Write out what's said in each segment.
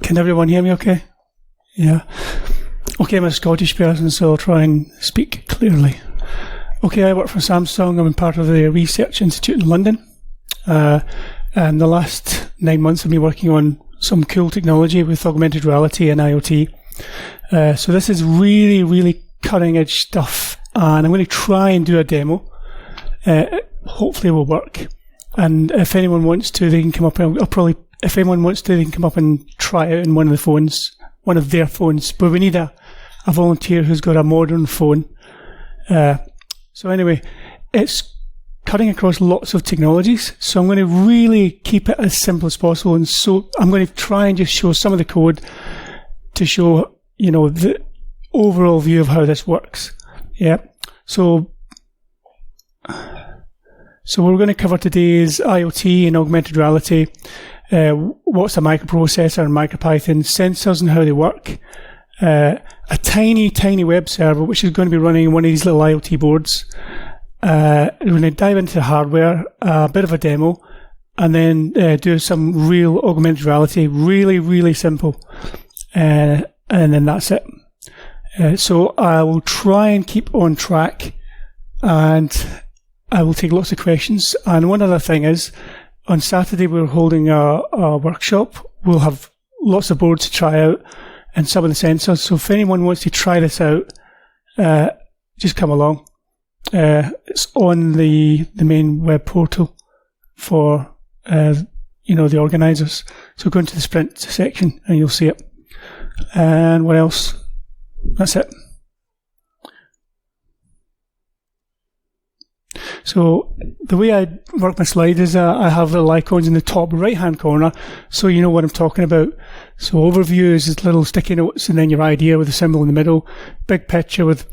Can everyone hear me okay? Yeah. Okay, I'm a Scottish person, so I'll try and speak clearly. Okay, I work for Samsung. I'm part of the Research Institute in London. And the last 9 months I've been working on some cool technology with augmented reality and IoT. So this is really, really cutting edge stuff. And I'm going to try and do a demo. Hopefully it will work. And if anyone wants to, they can come up. If anyone wants to, they can come up and try it in one of their phones. But we need a volunteer who's got a modern phone. So anyway, it's cutting across lots of technologies. So I'm going to really keep it as simple as possible. And so I'm going to try and just show some of the code to show, the overall view of how this works. Yeah. So what we're going to cover today is IoT and augmented reality. What's a microprocessor and Micropython, sensors and how they work, a tiny, tiny web server which is going to be running one of these little IoT boards. We're going to dive into the hardware, a bit of a demo, and then do some real augmented reality, really, really simple. And then that's it. So I will try and keep on track, and I will take lots of questions. And one other thing is, on Saturday we're holding a workshop. We'll have lots of boards to try out and some of the sensors. So if anyone wants to try this out, just come along. It's on the main web portal for the organisers. So go into the sprint section and you'll see it. And what else? That's it. So the way I work my slide is I have little icons in the top right hand corner, so you know what I'm talking about. So overview is just little sticky notes, and then your idea with the symbol in the middle, big picture with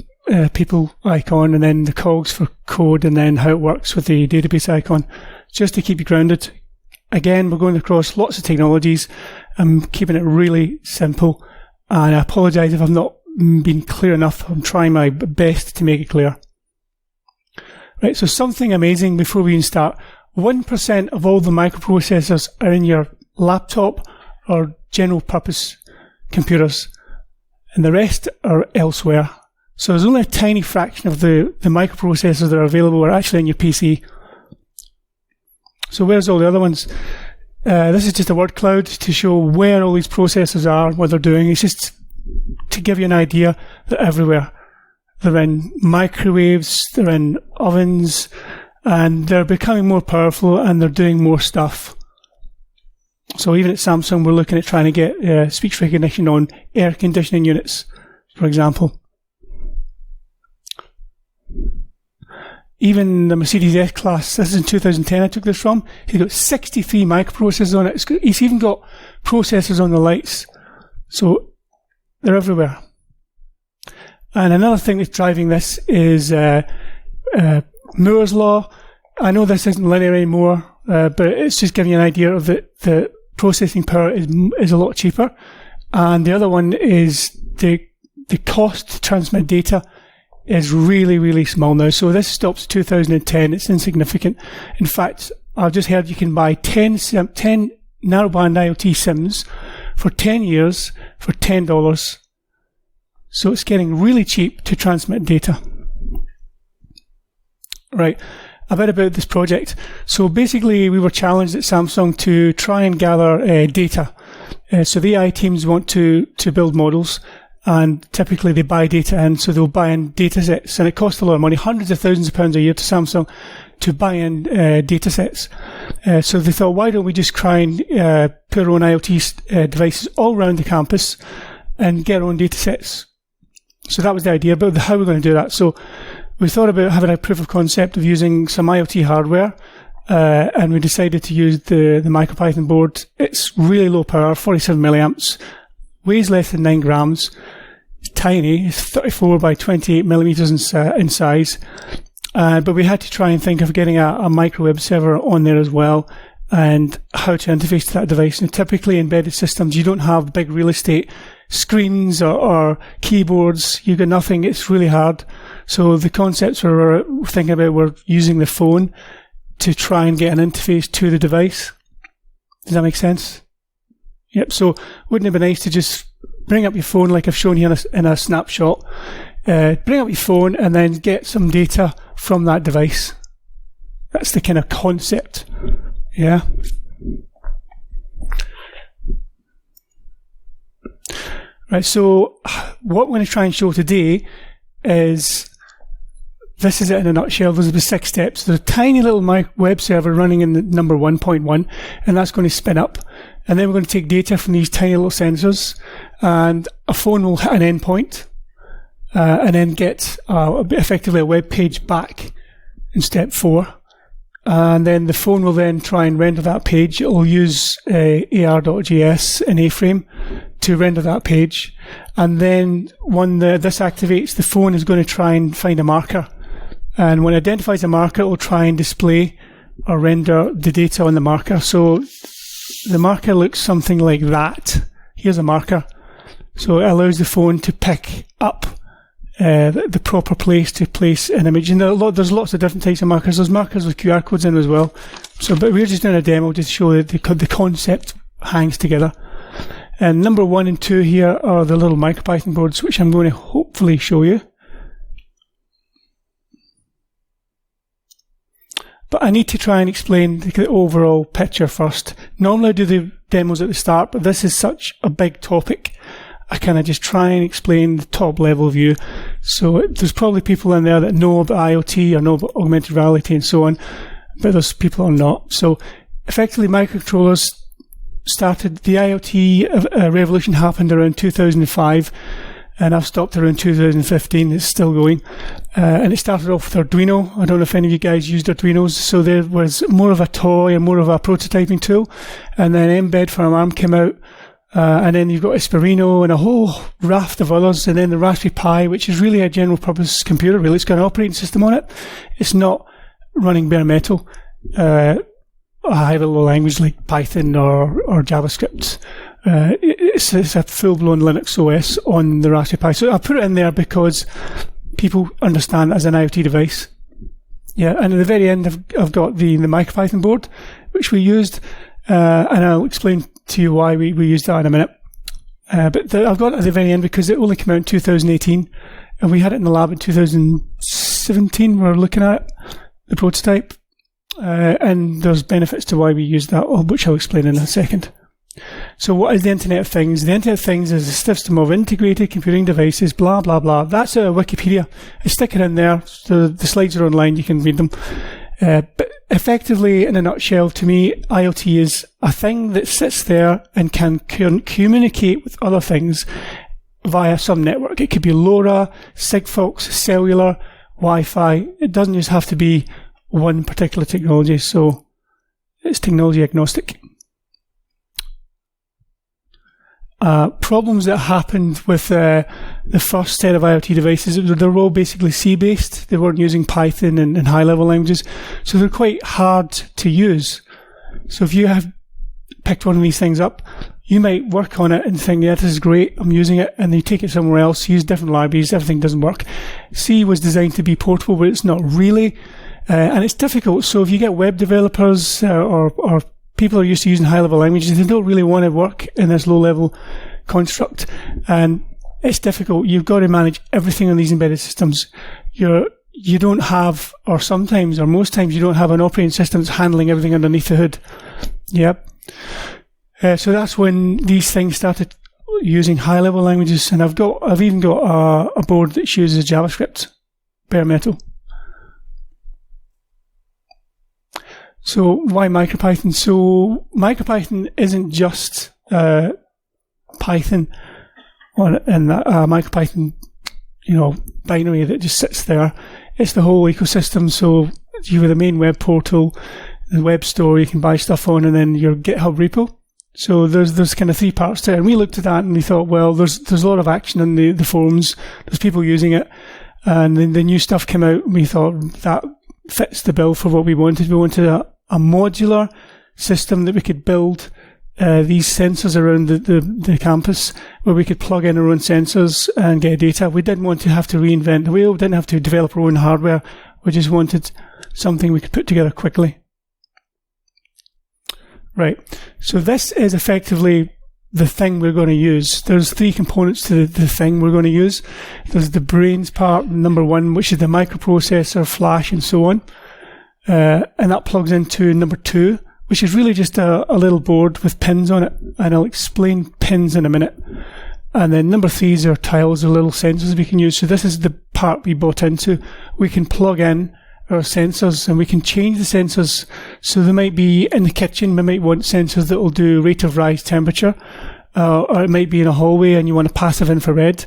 people icon, and then the cogs for code, and then how it works with the database icon, just to keep you grounded. Again, we're going across lots of technologies. I'm keeping it really simple, and I apologise if I've not been clear enough. I'm trying my best to make it clear. Right, so something amazing before we even start. 1% of all the microprocessors are in your laptop or general purpose computers, and the rest are elsewhere. So there's only a tiny fraction of the microprocessors that are available are actually in your PC. So where's all the other ones? This is just a word cloud to show where all these processors are, what they're doing. It's just to give you an idea. They're everywhere. They're in microwaves, they're in ovens, and they're becoming more powerful, and they're doing more stuff. So even at Samsung, we're looking at trying to get speech recognition on air conditioning units, for example. Even the Mercedes S-Class, this is in 2010 I took this from, he's got 63 microprocessors on it. He's even got processors on the lights. So they're everywhere. And another thing that's driving this is Moore's law. I know this isn't linear anymore, but it's just giving you an idea of the processing power is a lot cheaper. And the other one is the cost to transmit data is really, really small now. So this stops 2010. It's insignificant. In fact, I've just heard you can buy 10 narrowband IoT SIMs for 10 years for $10. So it's getting really cheap to transmit data. Right, a bit about this project. So basically we were challenged at Samsung to try and gather data. So the AI teams want to build models, and typically they buy data in, so they'll buy in data sets, and it costs a lot of money, hundreds of thousands of pounds a year to Samsung to buy in data sets. So they thought, why don't we just try and put our own IoT devices all around the campus and get our own data sets. So that was the idea, but how we're going to do that. So we thought about having a proof of concept of using some IoT hardware, and we decided to use the Micropython board. It's really low power, 47 milliamps, weighs less than 9 grams. It's tiny. It's 34 by 28 millimeters in size. But we had to try and think of getting a micro web server on there as well, and how to interface to that device. And typically embedded systems, you don't have big real estate screens or keyboards. You've got nothing. It's really hard. So the concepts we were thinking about were using the phone to try and get an interface to the device. Does that make sense? Yep, so wouldn't it be nice to just bring up your phone like I've shown here in a snapshot, bring up your phone and then get some data from that device. That's the kind of concept, yeah. Right, so what I'm going to try and show today is, this is it in a nutshell. There's about 6 steps. There's a tiny little web server running in the number 1.1, and that's going to spin up. And then we're going to take data from these tiny little sensors, and a phone will hit an endpoint, and then get effectively a web page back in step 4. And then the phone will then try and render that page. It will use AR.js and A-frame to render that page. And then when this activates, the phone is going to try and find a marker. And when it identifies a marker, it will try and display or render the data on the marker. So the marker looks something like that. Here's a marker. So it allows the phone to pick up the proper place to place an image. And there's lots of different types of markers. There's markers with QR codes in as well. So, but we're just doing a demo to show that the concept hangs together. And number 1 and 2 here are the little Micropython boards, which I'm going to hopefully show you. But I need to try and explain the overall picture first. Normally I do the demos at the start, but this is such a big topic, I kind of just try and explain the top level view. So there's probably people in there that know about IoT or know about augmented reality and so on, but there's people who are not. So effectively microcontrollers started, the IoT revolution happened around 2005, and I've stopped around 2015. It's still going. And it started off with Arduino. I don't know if any of you guys used Arduinos. So there was more of a toy and more of a prototyping tool. And then Mbed from ARM came out. And then you've got Esperino and a whole raft of others. And then the Raspberry Pi, which is really a general purpose computer, really. It's got an operating system on it. It's not running bare metal. A high-level language like Python or JavaScript. It's a full-blown Linux OS on the Raspberry Pi. So I put it in there because people understand it as an IoT device. Yeah, and at the very end, I've got the Micropython board, which we used, and I'll explain to you why we used that in a minute. But I've got it at the very end because it only came out in 2018, and we had it in the lab in 2017. We were looking at it, the prototype, and there's benefits to why we used that, which I'll explain in a second. So what is the Internet of Things? The Internet of Things is a system of integrated computing devices, blah, blah, blah. That's Wikipedia. I stick it in there. So the slides are online. You can read them. But effectively, in a nutshell, to me, IoT is a thing that sits there and can communicate with other things via some network. It could be LoRa, Sigfox, cellular, Wi-Fi. It doesn't just have to be one particular technology. So it's technology agnostic. Problems that happened with the first set of IoT devices, they were all basically C-based. They weren't using Python and high-level languages, so they're quite hard to use. So if you have picked one of these things up, you might work on it and think, yeah, this is great, I'm using it, and then you take it somewhere else, use different libraries, everything doesn't work. C was designed to be portable, but it's not really, and it's difficult. So if you get web developers or people are used to using high-level languages, they don't really want to work in this low-level construct, and it's difficult. You've got to manage everything on these embedded systems. You don't have, or sometimes, or most times, you don't have an operating system that's handling everything underneath the hood. Yep. So that's when these things started using high-level languages, and I've even got a board that uses JavaScript, bare metal. So why Micropython? So Micropython isn't just Python and Micropython, binary that just sits there. It's the whole ecosystem. So you have the main web portal, the web store you can buy stuff on, and then your GitHub repo. So there's kind of 3 parts to it. And we looked at that and we thought, well, there's a lot of action in the forums. There's people using it, and then the new stuff came out. And we thought that fits the bill for what we wanted. We wanted a modular system that we could build these sensors around the campus, where we could plug in our own sensors and get data. We didn't want to have to reinvent the wheel. We didn't have to develop our own hardware. We just wanted something we could put together quickly. Right. So this is effectively the thing we're going to use. There's three components to the thing we're going to use. There's the brains part, number one, which is the microprocessor, flash, and so on. And that plugs into number two, which is really just a little board with pins on it. And I'll explain pins in a minute. And then number three is our tiles, or little sensors we can use. So this is the part we bought into. We can plug in our sensors, and we can change the sensors. So they might be in the kitchen. We might want sensors that will do rate of rise temperature, or it might be in a hallway and you want a passive infrared,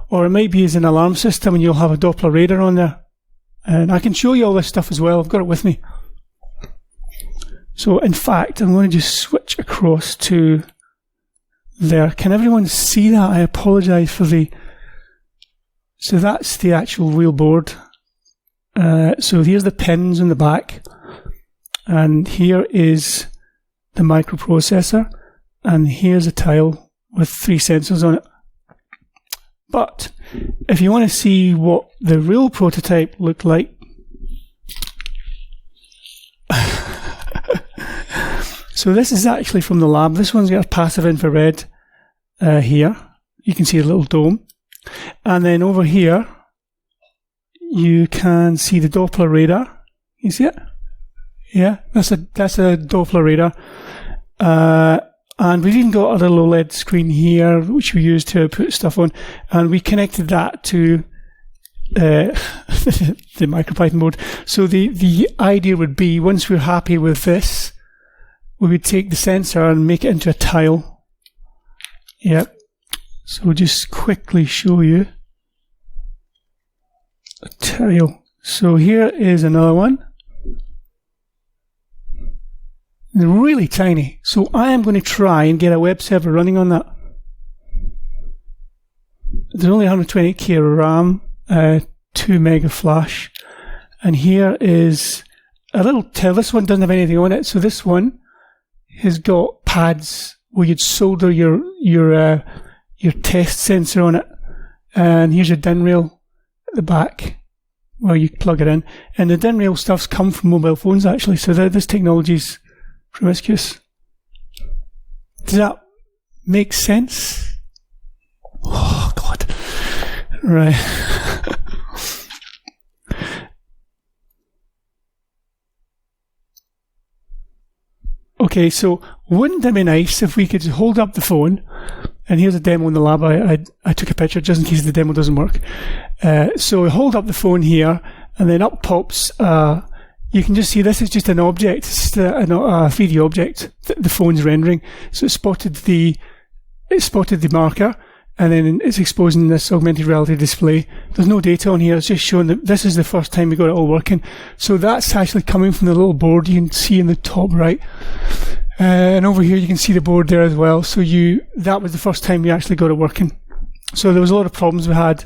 or it might be as an alarm system and you'll have a Doppler radar on there. And I can show you all this stuff as well. I've got it with me. So in fact, I'm going to just switch across to there. Can everyone see that? I apologize for the... So that's the actual real board. So here's the pins in the back. And here is the microprocessor. And here's a tile with three sensors on it. But if you want to see what the real prototype looked like, so this is actually from the lab. This one's got a passive infrared here. You can see a little dome. And then over here, you can see the Doppler radar. You see it? Yeah, that's a Doppler radar. And we've even got a little OLED screen here, which we use to put stuff on. And we connected that to the Micropython board. So the idea would be, once we're happy with this, we would take the sensor and make it into a tile. Yep. So we'll just quickly show you a tile. So here is another one. They're really tiny. So I am going to try and get a web server running on that. There's only 128K RAM, 2 mega flash. And here is a little tile. This one doesn't have anything on it. So this one has got pads where you'd solder your test sensor on it. And here's your DIN rail at the back where you plug it in. And the DIN rail stuff's come from mobile phones, actually. So this technology's promiscuous. Does that make sense? Oh, God. Right. Okay, so wouldn't it be nice if we could hold up the phone, and here's a demo in the lab. I took a picture just in case the demo doesn't work. So we hold up the phone here, and then up pops you can just see this is just an object. It's just a 3D object that the phone's rendering. So it spotted the marker, and then it's exposing this augmented reality display. There's no data on here. It's just showing that this is the first time we got it all working. So that's actually coming from the little board you can see in the top right. And over here you can see the board there as well. So that was the first time we actually got it working. So there was a lot of problems we had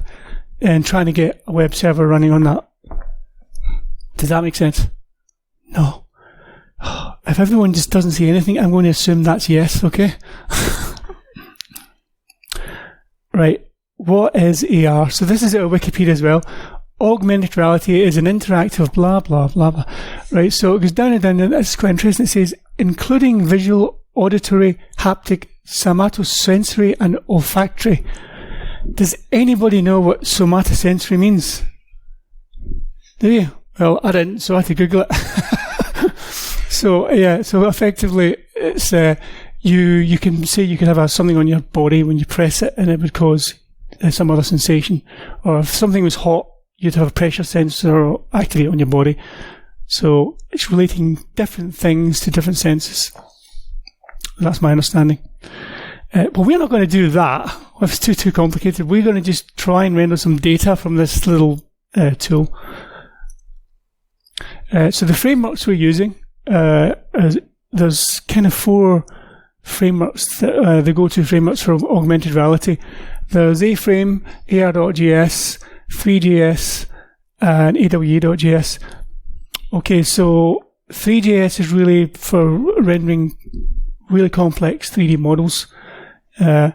in trying to get a web server running on that. Does that make sense? No. If everyone just doesn't say anything, I'm going to assume that's yes, okay? Right. What is AR? So this is at Wikipedia as well. Augmented reality is an interactive blah, blah, blah, blah. Right, so it goes down and down, and it's quite interesting. It says, including visual, auditory, haptic, somatosensory, and olfactory. Does anybody know what somatosensory means? Do you? Well, I didn't, so I had to Google it. So, yeah, so effectively, it's you can say you could have something on your body when you press it, and it would cause some other sensation. Or if something was hot, you'd have a pressure sensor activate on your body. So it's relating different things to different senses. That's my understanding. But we're not going to do that. If it's too complicated, we're going to just try and render some data from this little tool. So the frameworks we're using, there's kind of 4 frameworks, the go-to frameworks for augmented reality. There's A-Frame, AR.js, 3JS, and AWE.js. Okay, so 3JS is really for rendering really complex 3D models. We're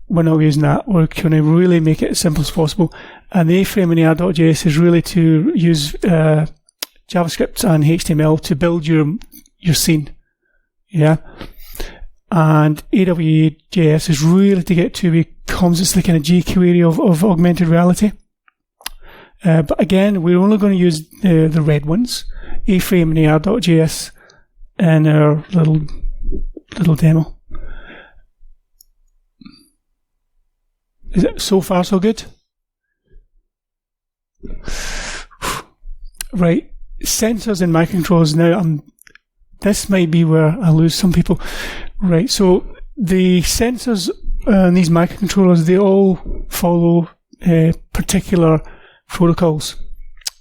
not using that. We're going to really make it as simple as possible. And the A-Frame and AR.js is really to use JavaScript and HTML to build your scene. Yeah. And AWJS is really to get to because it's the kind of jQuery of augmented reality. But again, we're only going to use the red ones, A-Frame and AR.js, in our little demo. Is it so far so good? Right, sensors and microcontrollers. Now, this might be where I lose some people. Right, so the sensors and these microcontrollers, they all follow particular protocols.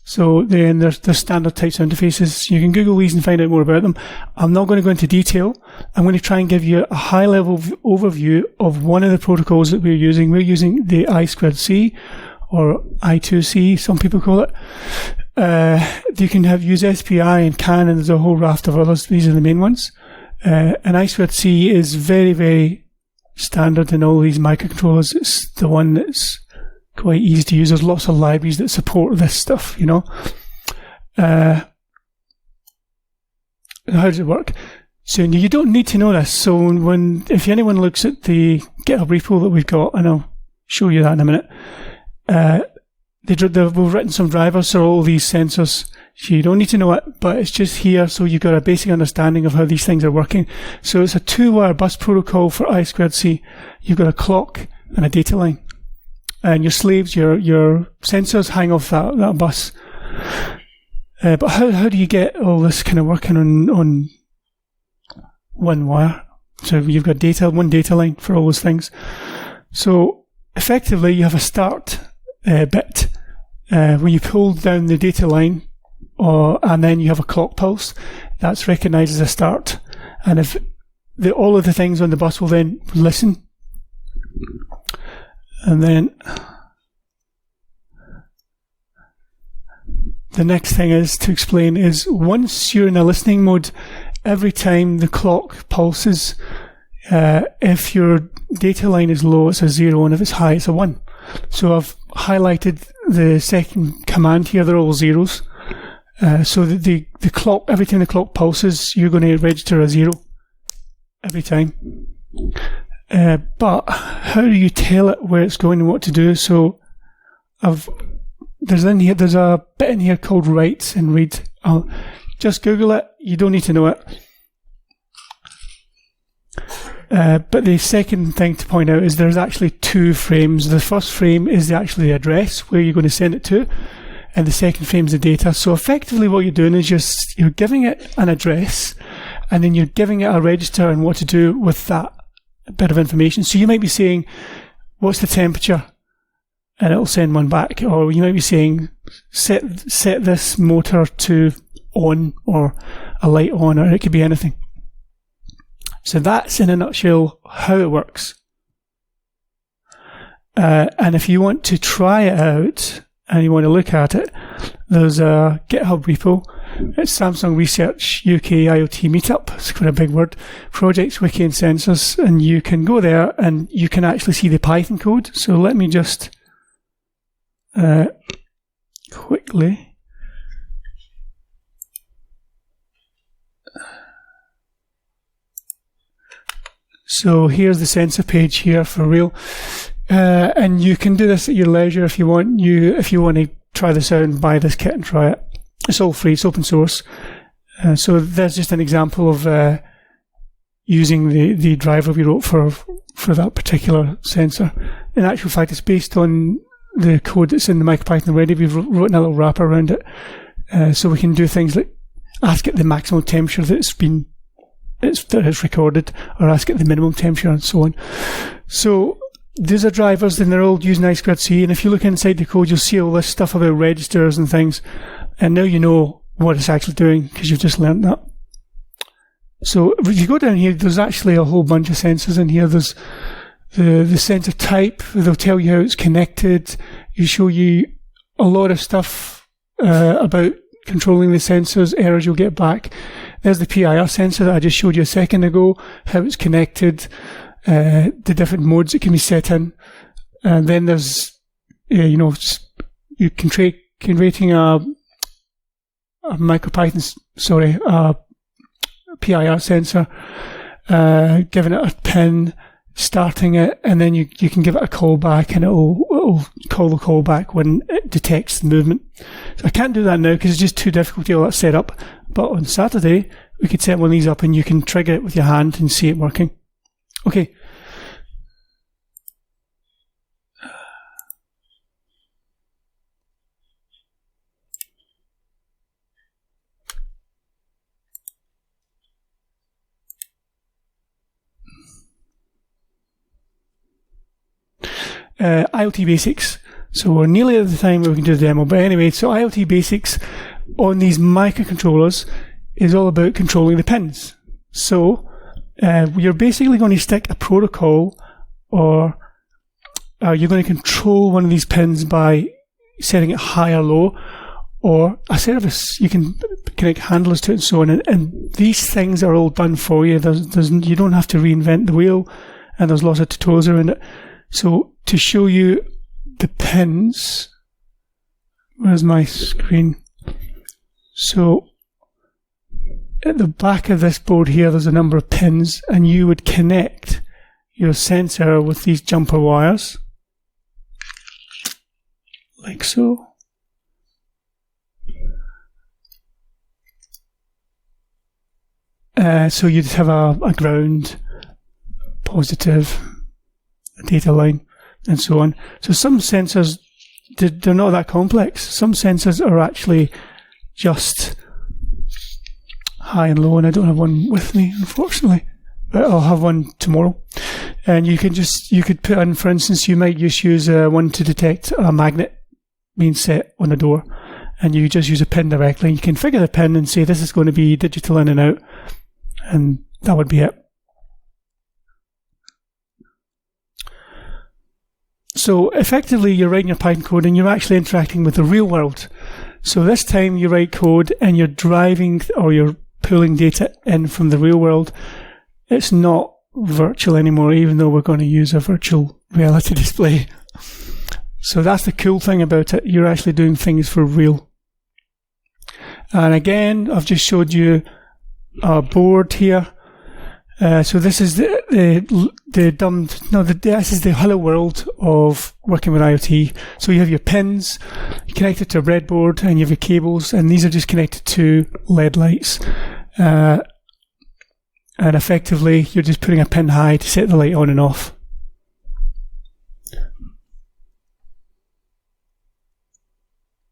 So then there's standard types of interfaces. You can Google these and find out more about them. I'm not going to go into detail. I'm going to try and give you a high-level overview of one of the protocols that we're using. We're using the I2C, or I2C, some people call it. You can use SPI and CAN, and there's a whole raft of others. These are the main ones. And I2C is very, very standard in all these microcontrollers. It's the one that's quite easy to use. There's lots of libraries that support this stuff, you know. How does it work? So you don't need to know this. So if anyone looks at the GitHub repo that we've got, and I'll show you that in a minute, we've written some drivers for all these sensors. So you don't need to know it, but it's just here so you've got a basic understanding of how these things are working. So it's a 2-wire bus protocol for I2C. You've got a clock and a data line. And your slaves, your sensors hang off that bus. But how do you get all this kind of working on one wire? So you've got one data line for all those things. So effectively, you have a start bit when you pull down the data line, and then you have a clock pulse. That's recognised as a start. And if all of the things on the bus will then listen. And then the next thing to explain is once you're in a listening mode, every time the clock pulses, if your data line is low, it's a 0, and if it's high, it's a 1. So I've highlighted the second command here, they're all zeros. So that the clock, every time the clock pulses, you're going to register a 0 every time. But how do you tell it where it's going and what to do? So there's a bit in here called write and read. I'll just Google it. You don't need to know it. But the second thing to point out is there's actually 2 frames. The first frame is actually the address where you're going to send it to, and the second frame is the data. So effectively what you're doing is you're giving it an address, and then you're giving it a register and what to do with that bit of information. So you might be saying, what's the temperature? And it'll send one back. Or you might be saying, set this motor to on, or a light on, or it could be anything. So that's in a nutshell how it works. And if you want to try it out and you want to look at it, there's a GitHub repo. It's Samsung Research UK IoT Meetup. It's quite a big word. Projects, Wiki and Sensors. And you can go there and you can actually see the Python code. So let me just quickly. So here's the sensor page here for real. And you can do this at your leisure if you want. If you want to try this out and buy this kit and try it. It's all free, it's open source. So there's just an example of using the driver we wrote for that particular sensor. In actual fact, it's based on the code that's in the Micropython already. We've written a little wrapper around it. So we can do things like ask it the maximum temperature that it's recorded, or ask it the minimum temperature, and so on. So these are drivers, and they're all using I2C. And if you look inside the code, you'll see all this stuff about registers and things. And now you know what it's actually doing because you've just learnt that. So if you go down here, there's actually a whole bunch of sensors in here. There's the sensor type. They'll tell you how it's connected. You show you a lot of stuff about controlling the sensors, errors you'll get back. There's the PIR sensor that I just showed you a second ago, how it's connected, the different modes it can be set in. And then there's, you can creating a Micropython, a PIR sensor. giving it a pin, starting it, and then you can give it a callback, and it'll call the callback when it detects the movement. So I can't do that now because it's just too difficult to get all that set up. But on Saturday, we could set one of these up and you can trigger it with your hand and see it working. Okay. IoT basics. So we're nearly at the time where we can do the demo. But anyway, so IoT basics on these microcontrollers is all about controlling the pins. So you're basically going to stick a protocol, or you're going to control one of these pins by setting it high or low, or a service. You can connect handlers to it and so on. And these things are all done for you. You don't have to reinvent the wheel, and there's lots of tutorials around it. So to show you the pins, where's my screen? So at the back of this board here, there's a number of pins, and you would connect your sensor with these jumper wires, like so. So you'd have a ground, positive, a data line, and so on. So some sensors, they're not that complex. Some sensors are actually just high and low, and I don't have one with me, unfortunately, but I'll have one tomorrow. And you could put in, for instance, you might just use one to detect a magnet being set on a door, and you just use a pin directly. You can configure the pin and say this is going to be digital in and out, and that would be it. So effectively, you're writing your Python code and you're actually interacting with the real world. So this time you write code and you're driving, or you're pulling data in from the real world. It's not virtual anymore, even though we're going to use a virtual reality display. So that's the cool thing about it. You're actually doing things for real. And again, I've just showed you a board here. So this is this is the hello world of working with IoT. So you have your pins connected to a breadboard, and you have your cables, and these are just connected to LED lights. And effectively, you're just putting a pin high to set the light on and off.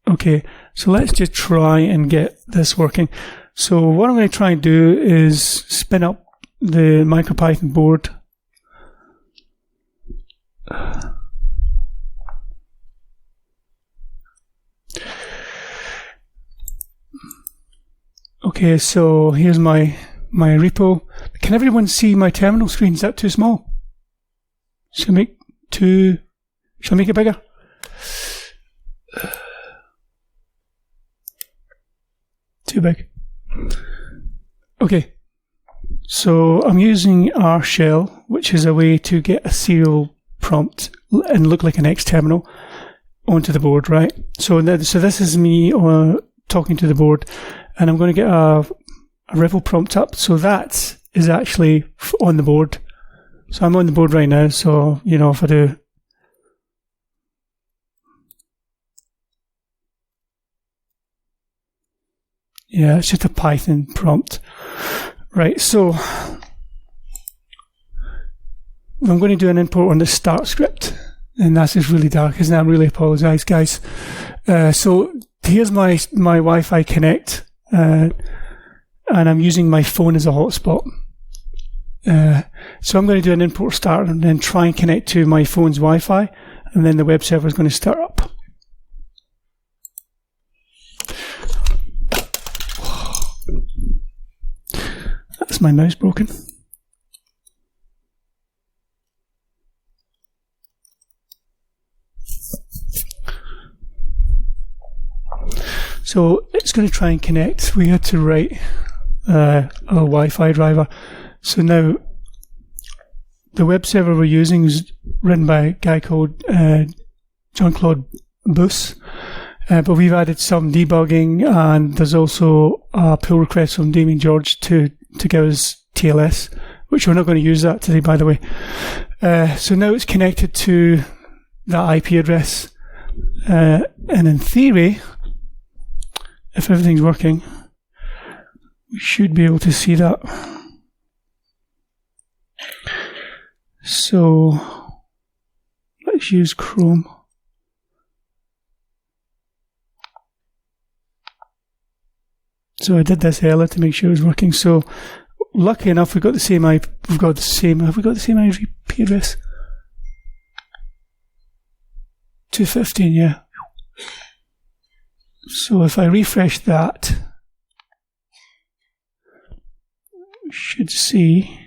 Okay, so let's just try and get this working. So what I'm going to try and do is spin up the Micropython board. Okay, so here's my repo. Can everyone see my terminal screen? Is that too small? Shall I make it bigger? Too big. Okay. So I'm using R shell, which is a way to get a serial prompt and look like an X terminal onto the board, right? So this is me talking to the board, and I'm going to get a Revel prompt up. So that is actually on the board. So I'm on the board right now. So, if I do, yeah, it's just a Python prompt. Right, so I'm going to do an import on the start script, and that's just really dark, isn't it? I really apologise, guys. So here's my Wi-Fi Connect, and I'm using my phone as a hotspot. So I'm going to do an import start and then try and connect to my phone's Wi-Fi, and then the web server is going to start up. That's my mouse broken. So it's going to try and connect. We had to write a Wi-Fi driver. So now the web server we're using is written by a guy called Jean-Claude Bus. But we've added some debugging, and there's also a pull request from Damien George to give us TLS, which we're not going to use that today, by the way. So now it's connected to that IP address. And in theory, if everything's working, we should be able to see that. So let's use Chrome. So I did this earlier to make sure it was working. So lucky enough, we've got the same IP. Have we got the same IP address? 215, yeah. So if I refresh that, we should see,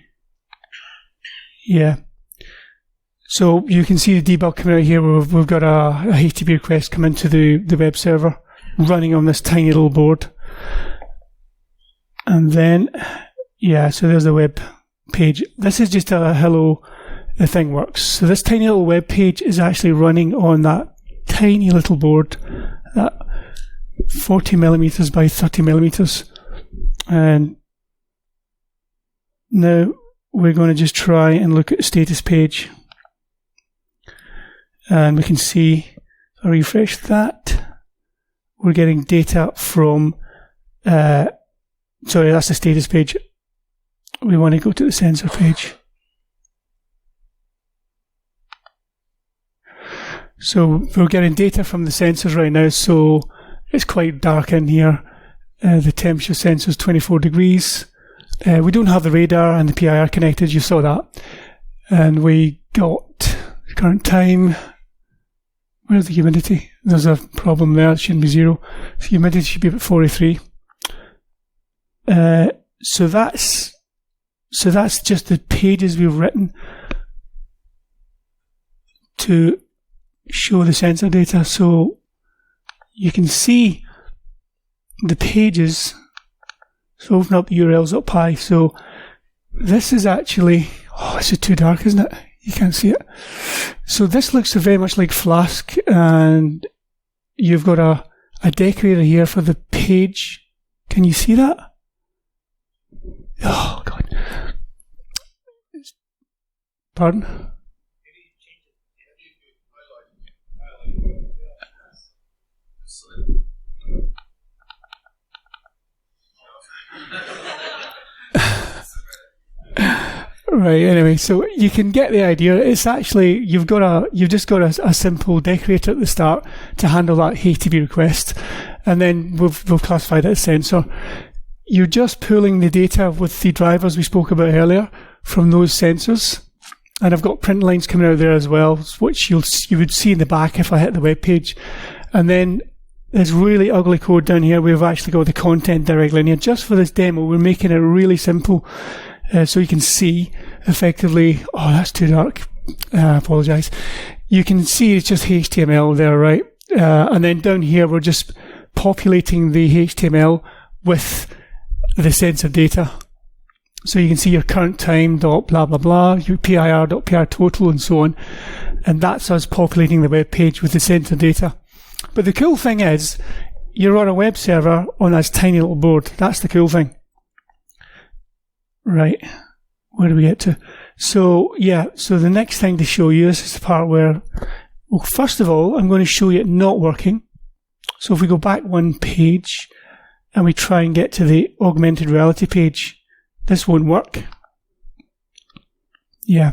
yeah. So you can see the debug coming out here where we've got a HTTP request come into the web server running on this tiny little board. And then, yeah, so there's the web page. This is just a hello, the thing works. So this tiny little web page is actually running on that tiny little board, that 40 millimeters by 30 millimeters. And now we're going to just try and look at the status page. And we can see, if I refresh that, we're getting data from, sorry, that's the status page. We want to go to the sensor page. So we're getting data from the sensors right now, so it's quite dark in here. The temperature sensor is 24 degrees. We don't have the radar and the PIR connected, you saw that. And we got current time. Where's the humidity? There's a problem there, it shouldn't be 0. So humidity should be about 43. So that's just the pages we've written to show the sensor data. So you can see the pages. So open up urls.py. So this is actually, oh, this is too dark, isn't it? You can't see it. So this looks very much like Flask, and you've got a decorator here for the page. Can you see that? Oh, God. Pardon? Right, anyway, so you can get the idea. It's actually, you've just got a simple decorator at the start to handle that HTTP request, and then we've classified it as sensor. You're just pulling the data with the drivers we spoke about earlier from those sensors. And I've got print lines coming out there as well, which you would see in the back if I hit the web page. And then there's really ugly code down here. We've actually got the content directly in here. Just for this demo, we're making it really simple. So you can see effectively, oh, that's too dark. I apologize. You can see it's just HTML there, right? And then down here, we're just populating the HTML with the sensor data. So you can see your current time dot blah blah blah, your PIR dot PIR total, and so on. And that's us populating the web page with the sensor data. But the cool thing is, you're on a web server on this tiny little board. That's the cool thing. Right. Where do we get to? So, yeah, so the next thing to show you, this is the part where, well, first of all, I'm going to show you it not working. So if we go back one page and we try and get to the augmented reality page, this won't work. Yeah.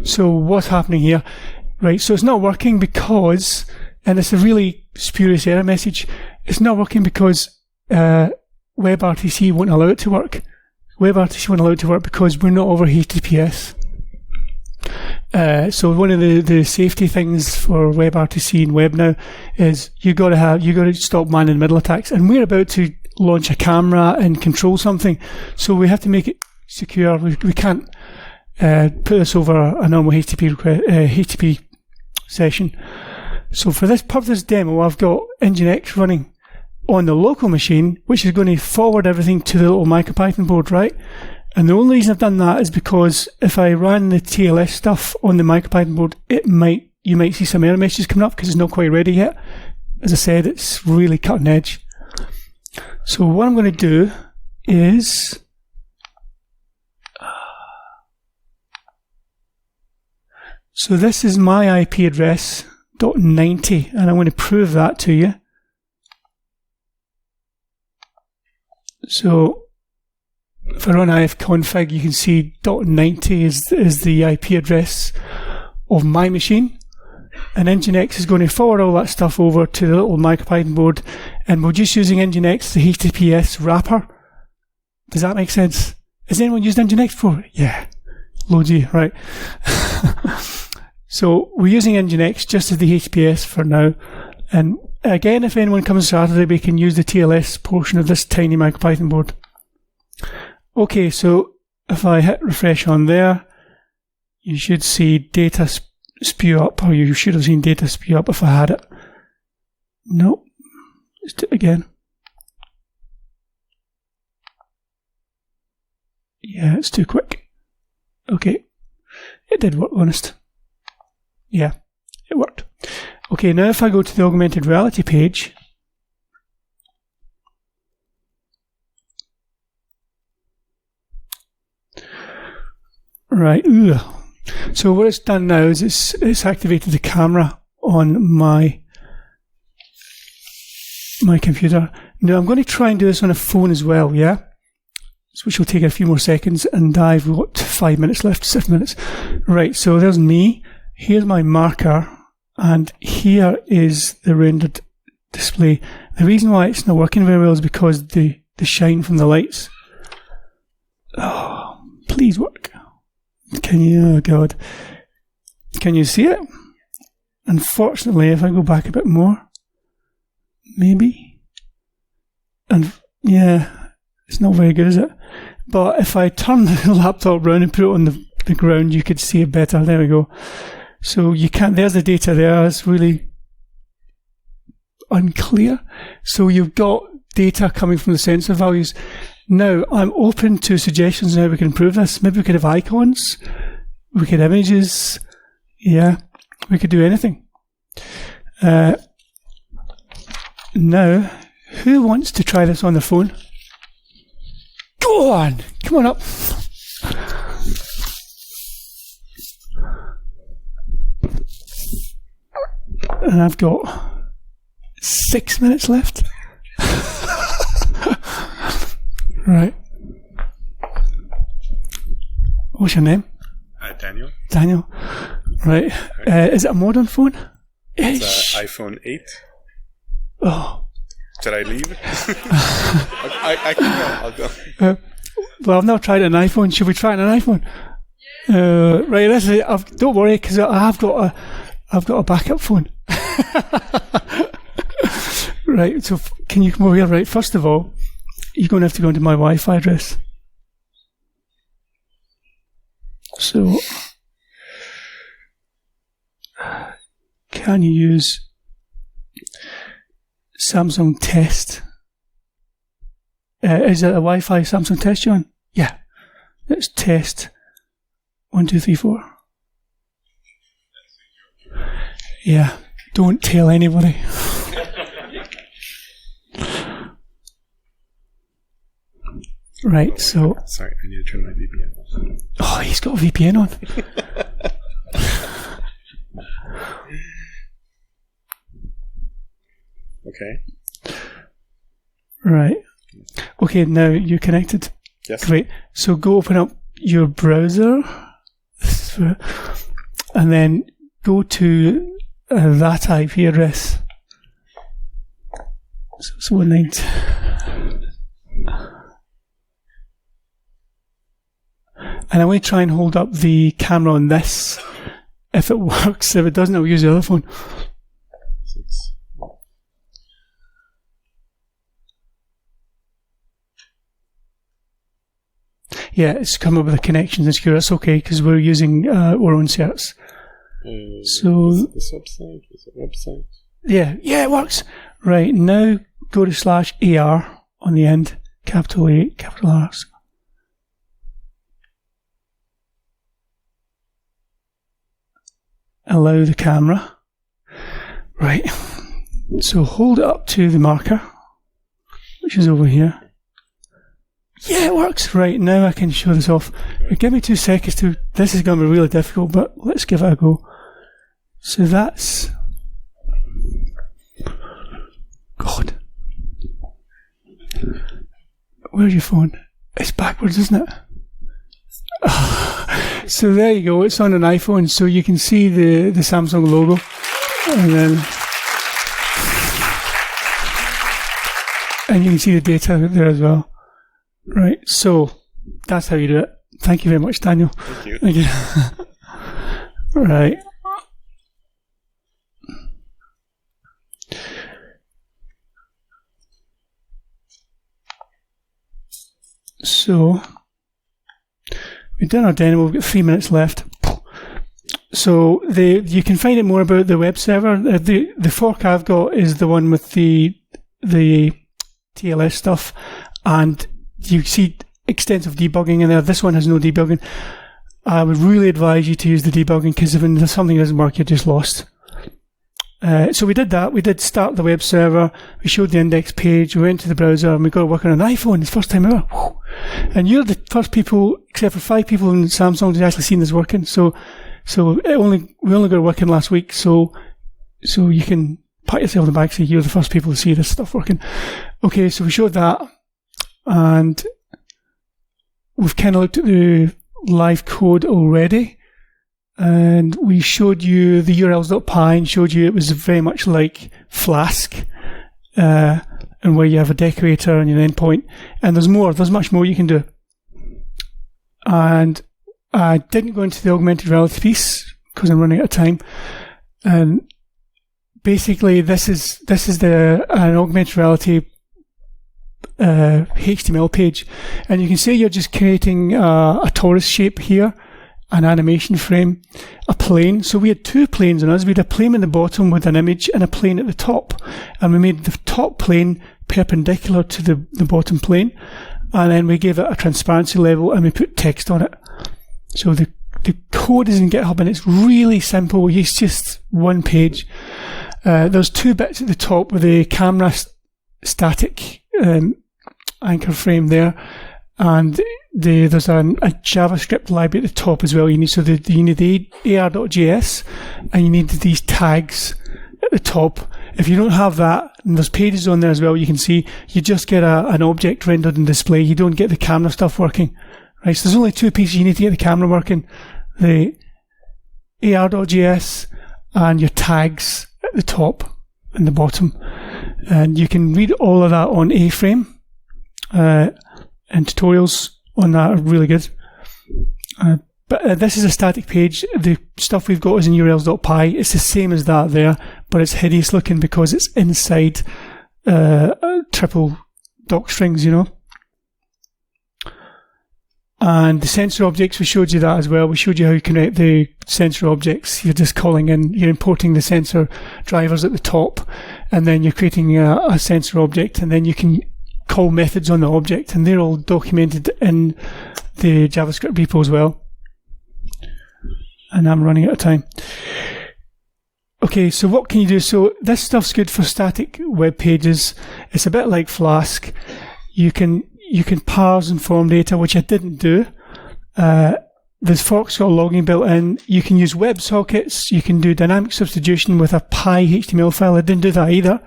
So what's happening here? Right, so it's not working because, and it's a really spurious error message, it's not working because WebRTC won't allow it to work. WebRTC won't allow it to work because we're not over HTTPS. So one of the safety things for WebRTC and web now is you got to stop man in the middle attacks, and we're about to launch a camera and control something, so we have to make it secure. We can't put this over a normal HTTP session. So for this purpose demo, I've got Nginx running on the local machine, which is going to forward everything to the little Micropython board, right? And the only reason I've done that is because if I ran the TLS stuff on the Micropython board, you might see some error messages coming up because it's not quite ready yet. As I said, it's really cutting edge. So what I'm going to do is, So this is my IP address, .90, and I'm going to prove that to you. So if I run ifconfig, you can see .90 is the IP address of my machine. And Nginx is going to forward all that stuff over to the little Micropython board, and we're just using Nginx, the HTTPS wrapper. Does that make sense? Has anyone used Nginx before? Yeah. Loads of you, right. So we're using Nginx just as the HTTPS for now. And again, if anyone comes Saturday, we can use the TLS portion of this tiny Micropython board. Okay, so if I hit refresh on there, you should see data spew up, or you should have seen data spew up if I had it. Nope. Let's do it again. Yeah, it's too quick. Okay. It did work, honest. Yeah, it worked. Okay, now if I go to the augmented reality page, right, so what it's done now is it's activated the camera on my computer. Now I'm going to try and do this on a phone as well, yeah? Which will take a few more seconds, and I've got 5 minutes left, 7 minutes. Right, so there's me. Here's my marker, and here is the rendered display. The reason why it's not working very well is because the shine from the lights. Oh, please work. Can you, oh God. Can you see it? Unfortunately, if I go back a bit more, maybe. And yeah, it's not very good, is it? But if I turn the laptop around and put it on the ground, you could see it better. There we go. So you can't, there's the data there. It's really unclear. So you've got data coming from the sensor values. Now, I'm open to suggestions on how we can improve this. Maybe we could have icons. We could have images. Yeah, we could do anything. Now, who wants to try this on their phone? Go on! Come on up. And I've got 6 minutes left. Right. What's your name? Daniel. Daniel. Right. Is it a modern phone? It's an iPhone 8. Oh. Should I leave? I can go. I'll go. Well, I've never tried an iPhone. Should we try it on an iPhone? Right. Don't worry, because I've got a backup phone. Right. So can you come over here? Right. First of all, you're going to have to go into my Wi-Fi address. So, can you use Samsung test? Is it a Wi-Fi Samsung test, John? Yeah. Let's test 1, 2, 3, 4. Yeah. Don't tell anybody. Right, so... Sorry, I need to turn my VPN on. Oh, he's got a VPN on. Okay. Right. Okay, now you're connected. Yes. Great. So go open up your browser. And then go to that IP address. So it's 190. And I'm going to try and hold up the camera on this. If it works, if it doesn't, I'll use the other phone. 6. Yeah, it's come up with the connections and secure. That's okay, because we're using our own certs. So is it the website? Is it website? Yeah, it works. Right, now go to /AR on the end. Capital A, capital R. Allow the camera. Right. So hold it up to the marker, which is over here. Yeah, it works. Right, now I can show this off. Give me 2 seconds to... This is going to be really difficult, but let's give it a go. So that's... God. Where's your phone? It's backwards, isn't it? So there you go. It's on an iPhone, so you can see the Samsung logo. And you can see the data there as well. Right, so that's how you do it. Thank you very much, Daniel. Thank you. Right. So, we've done our demo, we've got 3 minutes left. So, you can find out more about the web server. The fork I've got is the one with the TLS stuff, and you see extensive debugging in there. This one has no debugging. I would really advise you to use the debugging, because if something doesn't work, you're just lost. So we did that. We did start the web server. We showed the index page. We went to the browser, and we got to work on an iPhone. It's the first time ever. And you're the first people, except for 5 people in Samsung, who's actually seen this working. So we only got it working last week. So you can pat yourself on the back and say you're the first people to see this stuff working. Okay, so we showed that, and we've kind of looked at the live code already. And we showed you the urls.py and showed you it was very much like Flask, and where you have a decorator and an endpoint. And there's much more you can do. And I didn't go into the augmented reality piece because I'm running out of time. And basically, this is an augmented reality HTML page, and you can see you're just creating a torus shape here, an animation frame, a plane. So we had 2 planes on us. We had a plane at the bottom with an image and a plane at the top. And we made the top plane perpendicular to the bottom plane. And then we gave it a transparency level and we put text on it. So the code is in GitHub and it's really simple. It's just one page. There's 2 bits at the top with a camera static anchor frame there. And there's a JavaScript library at the top as well. You need the AR.js, and you need these tags at the top. If you don't have that, and there's pages on there as well, you can see you just get an object rendered and display. You don't get the camera stuff working. Right, so there's only 2 pieces you need to get the camera working: the AR.js and your tags at the top and the bottom. And you can read all of that on A-Frame. And tutorials on that are really good. But this is a static page. The stuff we've got is in urls.py. It's the same as that there, but it's hideous looking because it's inside triple doc strings, you know. And the sensor objects, we showed you that as well. We showed you how you connect the sensor objects. You're just calling in, you're importing the sensor drivers at the top, and then you're creating a sensor object, and then you can call methods on the object, and they're all documented in the JavaScript repo as well. And I'm running out of time. Okay, so what can you do? So this stuff's good for static web pages. It's a bit like Flask. You can parse and form data, which I didn't do. This fork's got logging built in. You can use WebSockets. You can do dynamic substitution with a PyHTML file. I didn't do that either.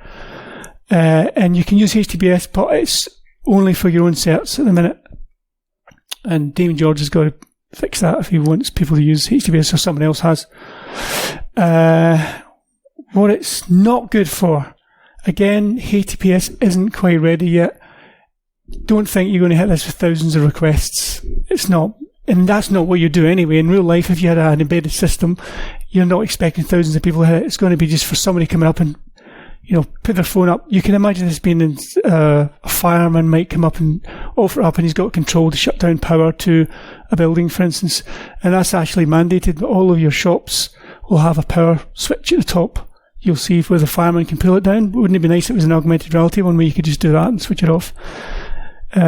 And you can use HTTPS, but it's only for your own certs at the minute. And Damien George has got to fix that if he wants people to use HTTPS or someone else has. What it's not good for, again, HTTPS isn't quite ready yet. Don't think you're going to hit this with thousands of requests. It's not. And that's not what you do anyway. In real life, if you had an embedded system, you're not expecting thousands of people to hit it. It's going to be just for somebody coming up and put their phone up. You can imagine this being a fireman might come up and offer up, and he's got control to shut down power to a building, for instance. And that's actually mandated. But all of your shops will have a power switch at the top. You'll see where the fireman can pull it down. Wouldn't it be nice if it was an augmented reality one where you could just do that and switch it off?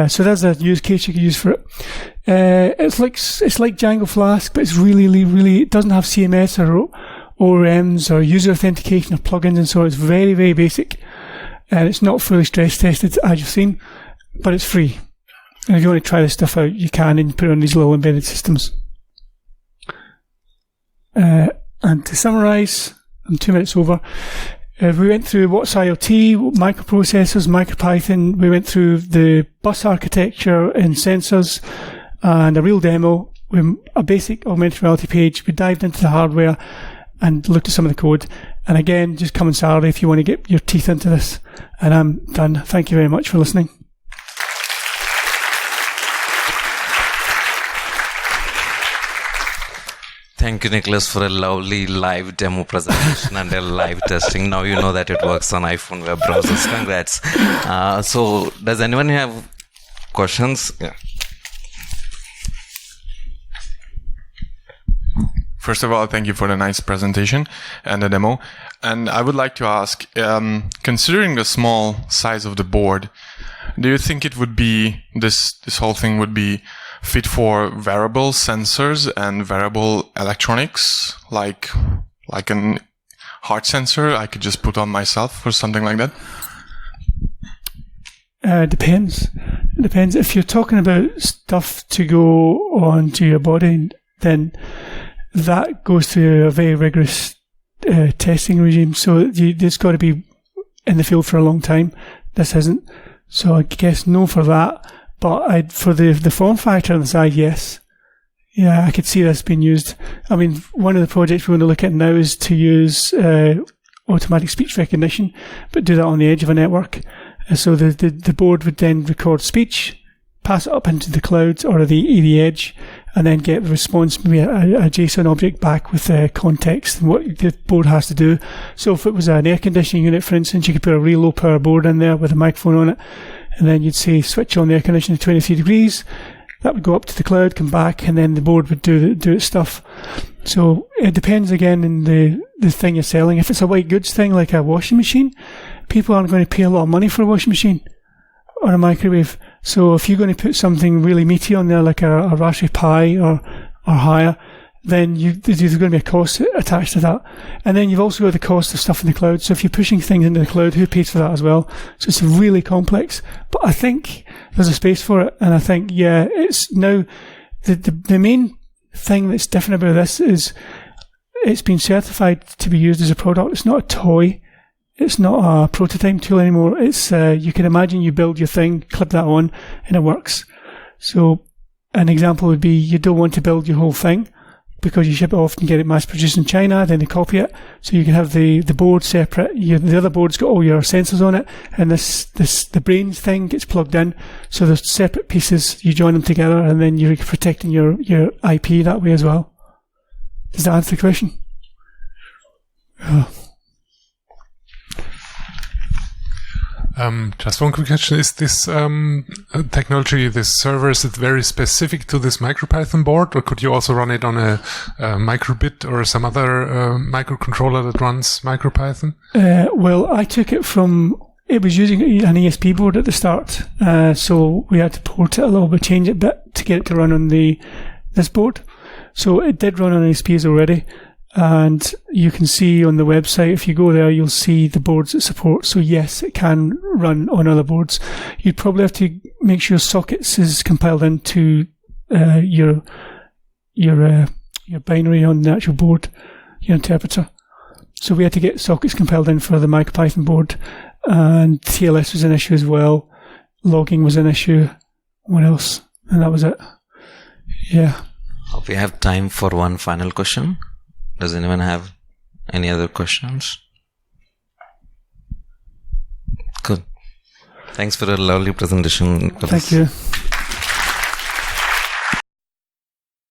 So there's a use case you could use for it. It's like Django Flask, but it's really, it doesn't have CMS or ORMs or user authentication or plugins, and so it's very, very basic. And it's not fully stress tested, as you've seen, but it's free. And if you want to try this stuff out, you can, and put it on these little embedded systems. And to summarise, I'm 2 minutes over. We went through what's IoT, microprocessors, Micropython. We went through the bus architecture and sensors and a real demo with a basic augmented reality page. We dived into the hardware and looked at some of the code. And again, just come on Saturday if you want to get your teeth into this. And I'm done. Thank you very much for listening. Thank you, Nicholas, for a lovely live demo presentation and a live testing. Now you know that it works on iPhone web browsers. Congrats. So, does anyone have questions? Yeah. First of all, thank you for the nice presentation and the demo. And I would like to ask, considering the small size of the board, do you think it would be, this whole thing would be fit for wearable sensors and wearable electronics, like an heart sensor I could just put on myself or something like that? Depends. It depends. If you're talking about stuff to go onto your body, then that goes through a very rigorous testing regime. So it's got to be in the field for a long time. This isn't. So I guess no for that. But for the form factor on the side, yes. Yeah, I could see this being used. I mean, one of the projects we want to look at now is to use automatic speech recognition, but do that on the edge of a network. So the board would then record speech, pass it up into the cloud or the edge, and then get the response, maybe a JSON object back with context and what the board has to do. So if it was an air conditioning unit, for instance, you could put a real low power board in there with a microphone on it, and then you'd say switch on the air conditioner to 23 degrees. That would go up to the cloud, come back, and then the board would do its stuff. So it depends again on the thing you're selling. If it's a white goods thing like a washing machine, people aren't going to pay a lot of money for a washing machine or a microwave. So if you're going to put something really meaty on there like a Raspberry Pi or higher, then there's going to be a cost attached to that. And then you've also got the cost of stuff in the cloud. So if you're pushing things into the cloud, who pays for that as well? So it's really complex. But I think there's a space for it. And I think, yeah, it's now the main thing that's different about this is it's been certified to be used as a product. It's not a toy. It's not a prototype tool anymore. It's you can imagine you build your thing, clip that on, and it works. So an example would be you don't want to build your whole thing because you ship it off and get it mass produced in China, then they copy it. So you can have the board separate. The other board's got all your sensors on it, and the brains thing gets plugged in. So there's separate pieces. You join them together, and then you're protecting your IP that way as well. Does that answer the question? Oh. Just one quick question. Is this technology, this server, is it very specific to this Micropython board, or could you also run it on a microbit or some other microcontroller that runs Micropython? Well, I took it from, it was using an ESP board at the start, so we had to port it a little bit, change it a bit to get it to run on this board. So it did run on ESPs already. And you can see on the website, if you go there, you'll see the boards it supports. So yes, it can run on other boards. You'd probably have to make sure sockets is compiled into your binary on the actual board, your interpreter. So we had to get sockets compiled in for the Micropython board, and TLS was an issue as well. Logging was an issue. What else? And that was it. Yeah. We have time for one final question. Does anyone have any other questions? Good. Thanks for a lovely presentation, Nicholas. Thank you.